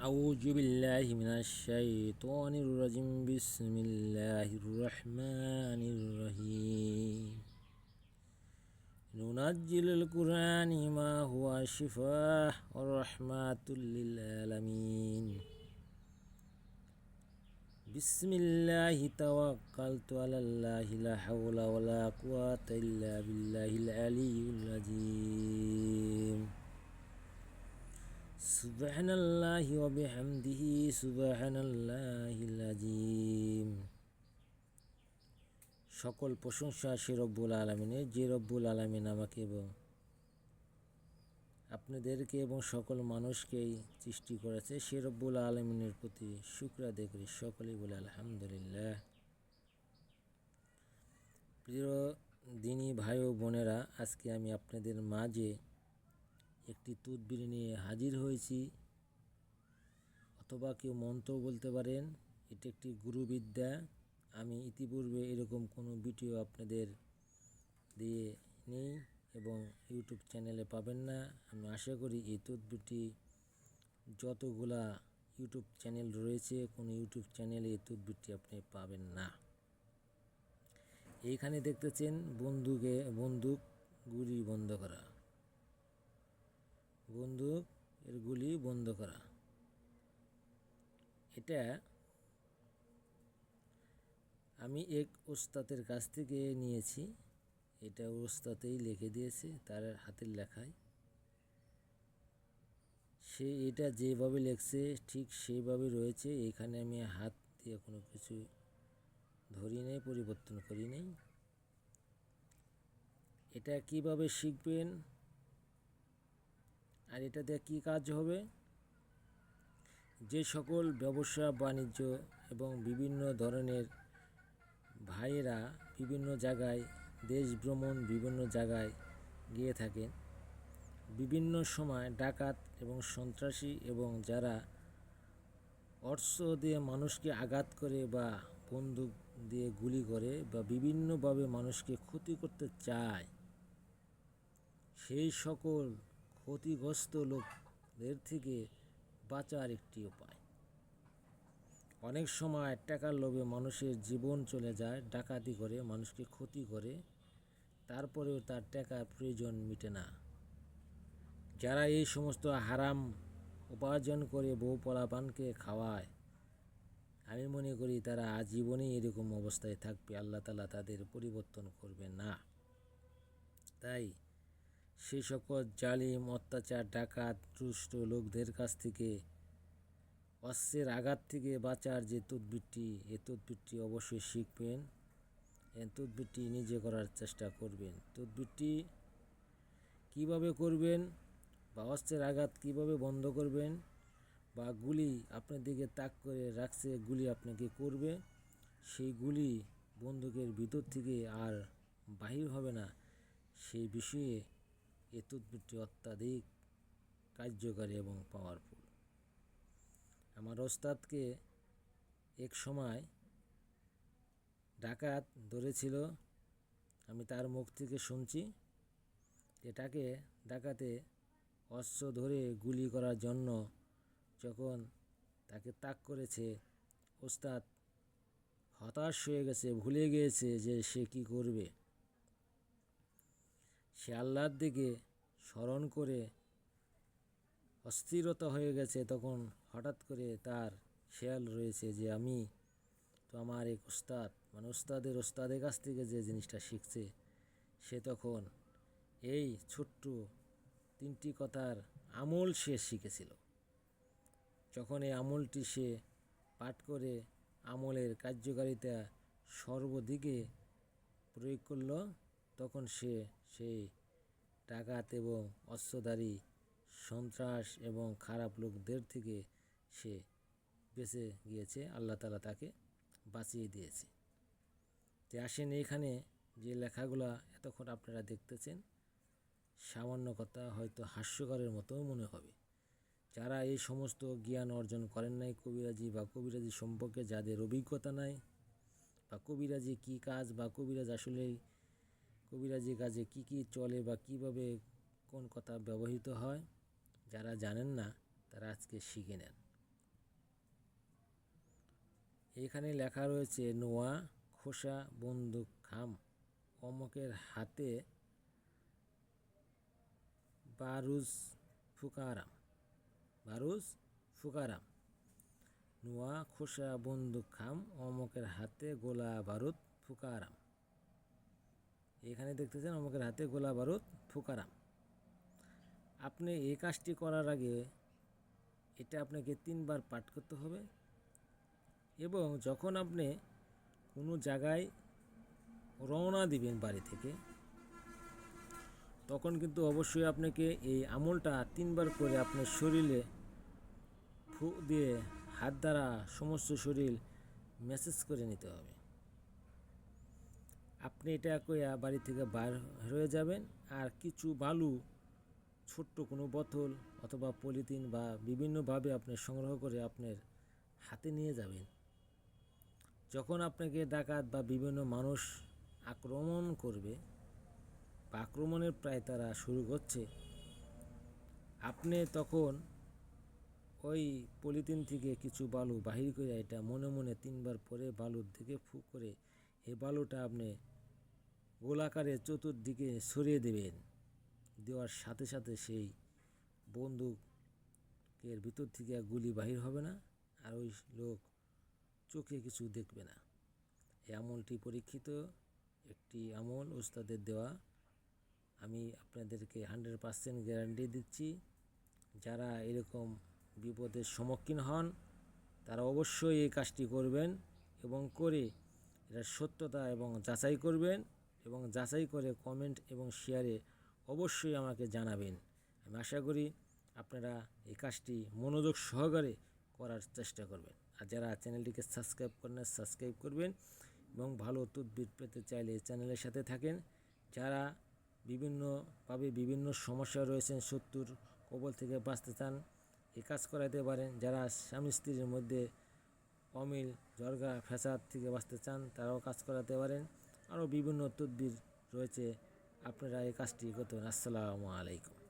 أعوذ بالله من الشيطان الرجيم بسم الله الرحمن الرحيم ننزل القرآن ما هو شفاء ورحمة للعالمين بسم الله توكلت على الله لا حول ولا قوة إلا بالله العلي العظيم সুবহানাল্লাহ ওয়া বিহামদিহি সুবহানাল্লাহিল আযীম। সকল প্রশংসা সে রব্বুল আলামিনের, যে রব্বুল আলামিন আমাকে এবং আপনাদেরকে এবং সকল মানুষকেই সৃষ্টি করেছে, সে রব্বুল আলামিনের প্রতি শুকর আদায় করি। সকলেই বলে আলহামদুলিল্লাহ। প্রিয় দিনী ভাই ও বোনেরা, আজকে আমি আপনাদের মাঝে একটি তদবির নিয়ে হাজির হয়েছি, অথবা কেউ মন্ত্র বলতে পারেন। এটি একটি গুরুবিদ্যা। আমি ইতিপূর্বে এরকম কোনো ভিডিও আপনাদের দিয়ে নেই এবং ইউটিউব চ্যানেলে পাবেন না। আমি আশা করি এই তদবিরটি যতগুলা ইউটিউব চ্যানেল রয়েছে, কোনো ইউটিউব চ্যানেলে এই তদবিরটি আপনি পাবেন না। এইখানে দেখতেছেন বন্দুক গুলি বন্ধ করা, বন্দুক এর গুলি বন্ধ করা। এটা আমি এক ওস্তাদের কাছ থেকে নিয়েছি। এটা ওস্তাদেই লিখে দিয়েছে, তার হাতের লেখায়। সে এটা যেভাবে লিখছে ঠিক সেইভাবে রয়েছে। এখানে আমি হাত দিয়ে কোনো কিছু ধরি নেই, পরিবর্তন করি নেই। এটা কিভাবে শিখবেন আর এটা দিয়ে কী কাজ হবে? যে সকল ব্যবসা বাণিজ্য এবং বিভিন্ন ধরনের ভাইয়েরা বিভিন্ন জায়গায় দেশ ভ্রমণ, বিভিন্ন জায়গায় গিয়ে থাকেন, বিভিন্ন সময় ডাকাত এবং সন্ত্রাসী এবং যারা অস্ত্র দিয়ে মানুষকে আঘাত করে বা বন্দুক দিয়ে গুলি করে বা বিভিন্নভাবে মানুষকে ক্ষতি করতে চায়, সেই সকল ক্ষতিগ্রস্ত লোকদের থেকে বাঁচার একটি উপায়। অনেক সময় টাকার লোভে মানুষের জীবন চলে যায়, ডাকাতি করে মানুষকে ক্ষতি করে, তারপরেও তার টাকার প্রয়োজন মিটে না। যারা এই সমস্ত হারাম উপার্জন করে বউ পোলাপানকে খাওয়ায়, আমি মনে করি তারা আজীবনেই এরকম অবস্থায় থাকবে, আল্লাহ তাআলা তাদের পরিবর্তন করবে না। তাই সেই সকল জালিম, অত্যাচার, ডাকাত, দুষ্ট লোকদের কাছ থেকে অস্ত্রের আঘাত থেকে বাঁচার যে তদবিরটি, এই তদবিরটি অবশ্যই শিখবেন। এই তদবিরটি নিজে করার চেষ্টা করবেন। তদবিরটি কিভাবে করবেন বা অস্ত্রের আঘাত কিভাবে বন্ধ করবেন, বা গুলি আপনার দিকে তাক করে রাখছে, গুলি আপনাকে করবে, সেই গুলি বন্দুকের ভিতর থেকে আর বাহির হবে না, সেই বিষয়ে এই তদবিরটি অত্যাধিক কার্যকারী এবং পাওয়ারফুল। আমার ওস্তাদকে এক সময় ডাকাত ধরেছিল, আমি তার মুখ থেকে শুনছি যে ডাকাতে অস্ত্র ধরে গুলি করার জন্য যখন তাকে তাক করেছে, ওস্তাদ হতাশ হয়ে গেছে, ভুলে গিয়েছে যে সে কি করবে। সে আল্লাহর দিকে স্মরণ করে অস্থিরতা হয়ে গেছে। তখন হঠাৎ করে তার খেয়াল রয়েছে যে আমি তো আমার এক ওস্তাদ, মানে ওস্তাদের কাছ থেকে যে জিনিসটা শিখছে, সে তখন এই ছোট্ট 3টি কথার আমল সে শিখেছিল। যখন এই আমলটি সে পাঠ করে আমলের কার্যকারিতা সর্বদিকে প্রয়োগ করল, তখন সে সেই ডাকাত এবং অস্ত্রধারী, সন্ত্রাস এবং খারাপ লোকদের থেকে সে বেঁচে গিয়েছে। আল্লাহ তাআলা তাকে বাঁচিয়ে দিয়েছে। তো আসেন, এখানে যে লেখাগুলো এতক্ষণ আপনারা দেখতেছেন, সামান্য কথা হয়তো হাস্যকরের মতো মনে হবে। যারা এই সমস্ত জ্ঞান অর্জন করেন নাই, কবিরাজি বা কবিরাজি সম্পর্কে যাদের অভিজ্ঞতা নাই, বা কবিরাজি কী কাজ বা কবিরাজ আসলেই কবিরাজি কাজে কি কি চলে বা কিভাবে কোন কথা ব্যবহৃত হয়, যারা জানেন না তারা আজকে শিখে নেন। এখানে লেখা রয়েছে নোয়া খোসা বন্দুক খাম অমকের হাতে বারুজ ফুকারাম। বারুজ ফুকারাম। নোয়া খোসা বন্দুক খাম অমকের হাতে গোলা বারুদ ফুকারাম। এখানে দেখতেছেন অমকের হাতে গোলা বারুদ ফুকারাম। আপনি এই কাজটি করার আগে এটা আপনাকে 3 বার পাঠ করতে হবে এবং যখন আপনি কোনো জায়গায় রওনা দিবেন বাড়ি থেকে, তখন কিন্তু অবশ্যই আপনাকে এই আমলটা 3 বার করে আপনার শরীরে ফু দিয়ে হাত দ্বারা সমস্ত শরীর ম্যাসেজ করে নিতে হবে। আপনি এটা কইয়া বাড়ি থেকে বার হয়ে যাবেন আর কিছু বালু, ছোট্ট কোনো বোতল অথবা পলিথিন বা বিভিন্নভাবে আপনি সংগ্রহ করে আপনার হাতে নিয়ে যাবেন। যখন আপনাকে ডাকাত বা বিভিন্ন মানুষ আক্রমণ করবে বা আক্রমণের প্রায় তারা শুরু করছে, আপনি তখন ওই পলিথিন থেকে কিছু বালু বাহির করে এটা মনে মনে 3 বার পরে বালুর দিকে ফু করে এই বালুটা আপনি গোলাকারে চতুর্দিকে ছড়িয়ে দেবেন। দেওয়ার সাথে সাথে সেই বন্দুকের ভিতর থেকে গুলি বাহির হবে না আর ওই লোক চোখে কিছু দেখবে না। এই আমলটি পরীক্ষিত একটি আমল, ওস্তাদের দেওয়া। আমি আপনাদেরকে 100% গ্যারান্টি দিচ্ছি। যারা এরকম বিপদের সম্মুখীন হন তারা অবশ্যই এই কাজটি করবেন এবং করে এটার সত্যতা এবং যাচাই করবেন এবং যাচাই করে কমেন্ট এবং শেয়ারে অবশ্যই আমাকে জানাবেন। আমি আশা করি আপনারা এই কাজটি মনোযোগ সহকারে করার চেষ্টা করবেন। আর যারা চ্যানেলটিকে সাবস্ক্রাইব করেন সাবস্ক্রাইব করবেন এবং ভালো তদবির পেতে চাইলে চ্যানেলের সাথে থাকেন। যারা বিভিন্নভাবে বিভিন্ন সমস্যা রয়েছেন, শত্রুর কবল থেকে বাঁচতে চান, এই কাজ করাতে পারেন। যারা স্বামী স্ত্রীর মধ্যে অমিল ঝগড়া ফ্যাসাদ থেকে বাঁচতে চান তারাও কাজ করাতে পারেন। আরও বিভিন্ন তদবির রয়েছে, আপনারা এই কাজটি করতে পারেন। আসসালামু আলাইকুম।